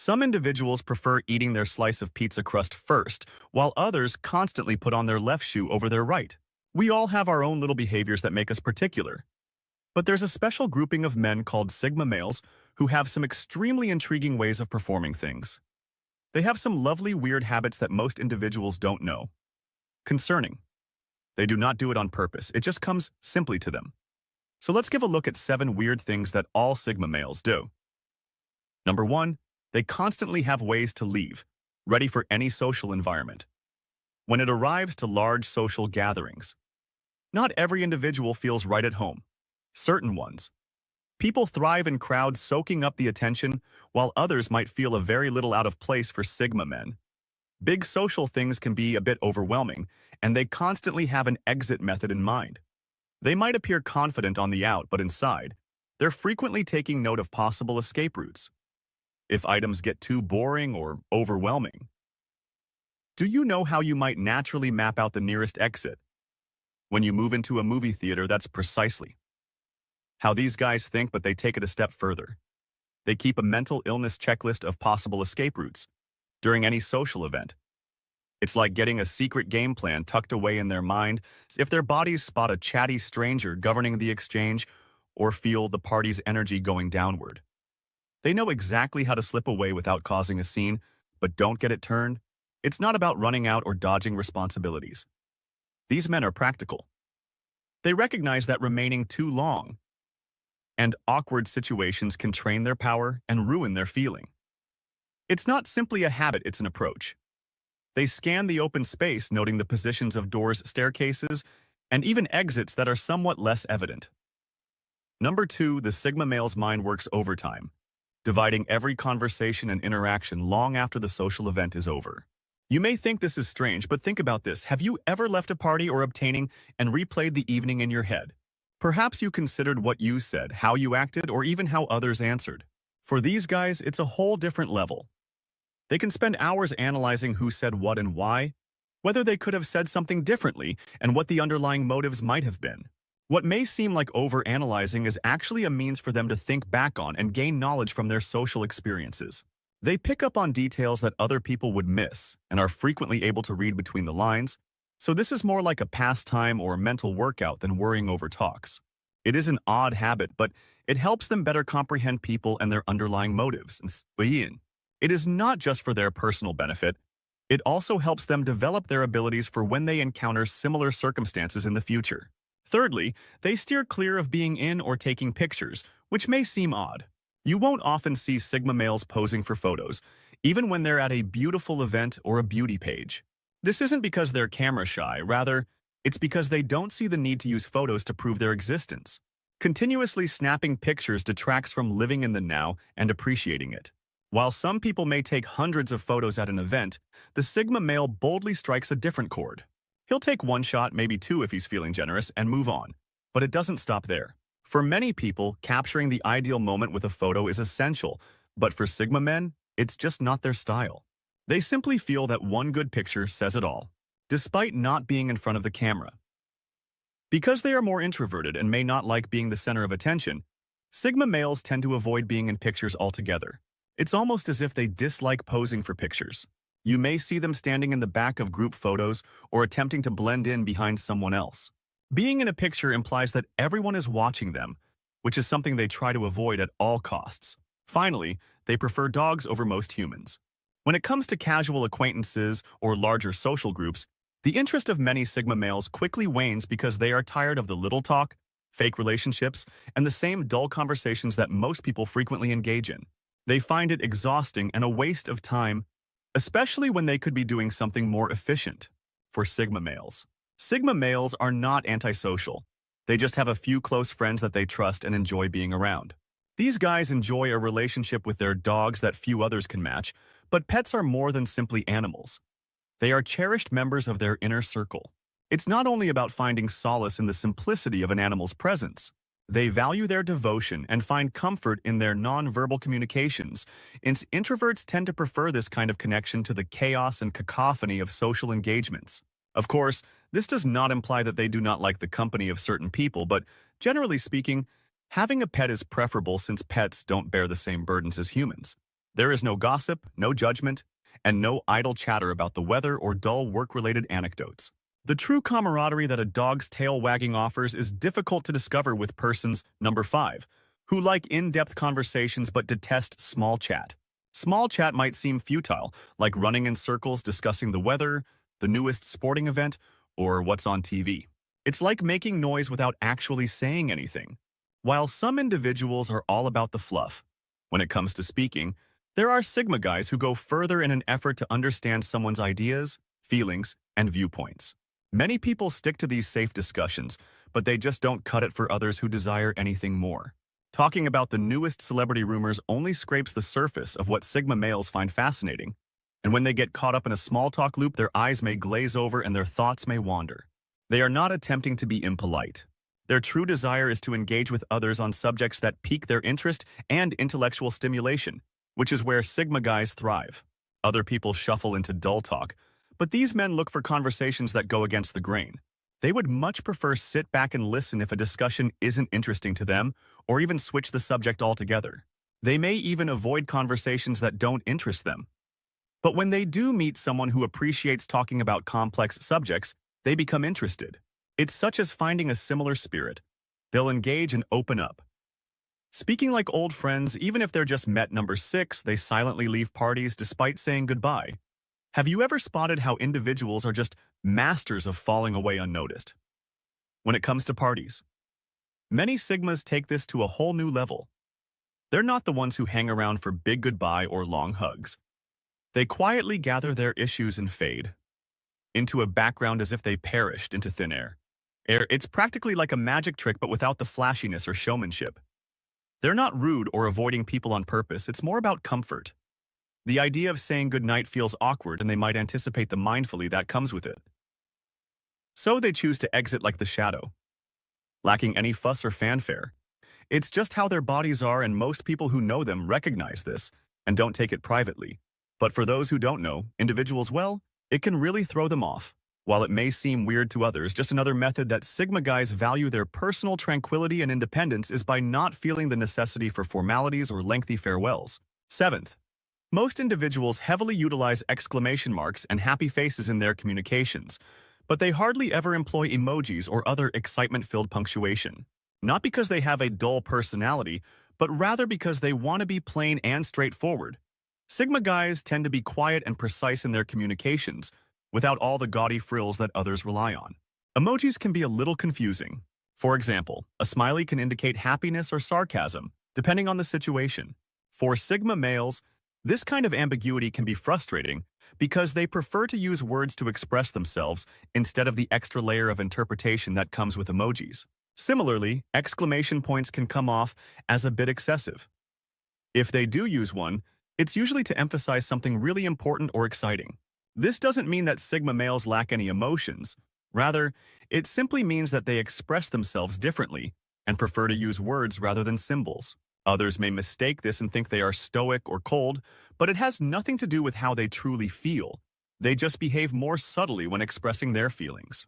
Some individuals prefer eating their slice of pizza crust first, while others constantly put on their left shoe over their right. We all have our own little behaviors that make us particular. But there's a special grouping of men called Sigma males who have some extremely intriguing ways of performing things. They have some lovely weird habits that most individuals don't know. Concerning. They do not do it on purpose, it just comes simply to them. So let's give a look at 7 weird things that all Sigma males do. Number 1, they constantly have ways to leave, ready for any social environment. When it arrives to large social gatherings, not every individual feels right at home. Certain ones. People thrive in crowds soaking up the attention, while others might feel a very little out of place for Sigma men. Big social things can be a bit overwhelming, and they constantly have an exit method in mind. They might appear confident on the out, but inside, they're frequently taking note of possible escape routes. If items get too boring or overwhelming. Do you know how you might naturally map out the nearest exit? When you move into a movie theater, that's precisely how these guys think, but they take it a step further. They keep a mental illness checklist of possible escape routes during any social event. It's like getting a secret game plan tucked away in their mind if their bodies spot a chatty stranger governing the exchange or feel the party's energy going downward. They know exactly how to slip away without causing a scene, but don't get it turned. It's not about running out or dodging responsibilities. These men are practical. They recognize that remaining too long and awkward situations can train their power and ruin their feeling. It's not simply a habit, it's an approach. They scan the open space, noting the positions of doors, staircases, and even exits that are somewhat less evident. Number 2, the Sigma male's mind works overtime, dividing every conversation and interaction long after the social event is over. You may think this is strange, but think about this. Have you ever left a party or obtaining and replayed the evening in your head? Perhaps you considered what you said, how you acted, or even how others answered. For these guys, it's a whole different level. They can spend hours analyzing who said what and why, whether they could have said something differently, and what the underlying motives might have been. What may seem like over-analyzing is actually a means for them to think back on and gain knowledge from their social experiences. They pick up on details that other people would miss and are frequently able to read between the lines, so this is more like a pastime or a mental workout than worrying over talks. It is an odd habit, but it helps them better comprehend people and their underlying motives. It is not just for their personal benefit, it also helps them develop their abilities for when they encounter similar circumstances in the future. Thirdly, they steer clear of being in or taking pictures, which may seem odd. You won't often see Sigma males posing for photos, even when they're at a beautiful event or a beauty page. This isn't because they're camera shy, rather, it's because they don't see the need to use photos to prove their existence. Continuously snapping pictures detracts from living in the now and appreciating it. While some people may take hundreds of photos at an event, the Sigma male boldly strikes a different chord. He'll take one shot, maybe 2 if he's feeling generous, and move on. But it doesn't stop there. For many people, capturing the ideal moment with a photo is essential, but for Sigma men, it's just not their style. They simply feel that one good picture says it all, despite not being in front of the camera. Because they are more introverted and may not like being the center of attention, Sigma males tend to avoid being in pictures altogether. It's almost as if they dislike posing for pictures. You may see them standing in the back of group photos or attempting to blend in behind someone else. Being in a picture implies that everyone is watching them, which is something they try to avoid at all costs. Finally, they prefer dogs over most humans. When it comes to casual acquaintances or larger social groups, the interest of many Sigma males quickly wanes because they are tired of the little talk, fake relationships, and the same dull conversations that most people frequently engage in. They find it exhausting and a waste of time, especially when they could be doing something more efficient. For Sigma males are not antisocial. They just have a few close friends that they trust and enjoy being around. These guys enjoy a relationship with their dogs that few others can match, but pets are more than simply animals. They are cherished members of their inner circle. It's not only about finding solace in the simplicity of an animal's presence. They value their devotion and find comfort in their non-verbal communications. Introverts tend to prefer this kind of connection to the chaos and cacophony of social engagements. Of course, this does not imply that they do not like the company of certain people, but generally speaking, having a pet is preferable since pets don't bear the same burdens as humans. There is no gossip, no judgment, and no idle chatter about the weather or dull work-related anecdotes. The true camaraderie that a dog's tail wagging offers is difficult to discover with persons, number 5, who like in-depth conversations but detest small chat. Small chat might seem futile, like running in circles discussing the weather, the newest sporting event, or what's on TV. It's like making noise without actually saying anything. While some individuals are all about the fluff, when it comes to speaking, there are Sigma guys who go further in an effort to understand someone's ideas, feelings, and viewpoints. Many people stick to these safe discussions, but they just don't cut it for others who desire anything more. Talking about the newest celebrity rumors only scrapes the surface of what Sigma males find fascinating, and when they get caught up in a small talk loop, their eyes may glaze over and their thoughts may wander. They are not attempting to be impolite. Their true desire is to engage with others on subjects that pique their interest and intellectual stimulation, which is where Sigma guys thrive. Other people shuffle into dull talk, but these men look for conversations that go against the grain. They would much prefer sit back and listen if a discussion isn't interesting to them, or even switch the subject altogether. They may even avoid conversations that don't interest them. But when they do meet someone who appreciates talking about complex subjects, they become interested. It's such as finding a similar spirit. They'll engage and open up. Speaking like old friends, even if they're just met number 6, they silently leave parties despite saying goodbye. Have you ever spotted how individuals are just masters of falling away unnoticed? When it comes to parties, many Sigmas take this to a whole new level. They're not the ones who hang around for big goodbye or long hugs. They quietly gather their issues and fade into a background as if they perished into thin air. It's practically like a magic trick, but without the flashiness or showmanship. They're not rude or avoiding people on purpose. It's more about comfort. The idea of saying goodnight feels awkward, and they might anticipate the mindfully that comes with it. So they choose to exit like the shadow, lacking any fuss or fanfare. It's just how their bodies are, and most people who know them recognize this and don't take it privately. But for those who don't know individuals well, it can really throw them off. While it may seem weird to others, just another method that Sigma guys value their personal tranquility and independence is by not feeling the necessity for formalities or lengthy farewells. 7th, most individuals heavily utilize exclamation marks and happy faces in their communications, but they hardly ever employ emojis or other excitement-filled punctuation. Not because they have a dull personality, but rather because they want to be plain and straightforward. Sigma guys tend to be quiet and precise in their communications, without all the gaudy frills that others rely on. Emojis can be a little confusing. For example, a smiley can indicate happiness or sarcasm, depending on the situation. For Sigma males, this kind of ambiguity can be frustrating because they prefer to use words to express themselves instead of the extra layer of interpretation that comes with emojis. Similarly, exclamation points can come off as a bit excessive. If they do use one, it's usually to emphasize something really important or exciting. This doesn't mean that Sigma males lack any emotions. Rather, it simply means that they express themselves differently and prefer to use words rather than symbols. Others may mistake this and think they are stoic or cold, but it has nothing to do with how they truly feel. They just behave more subtly when expressing their feelings.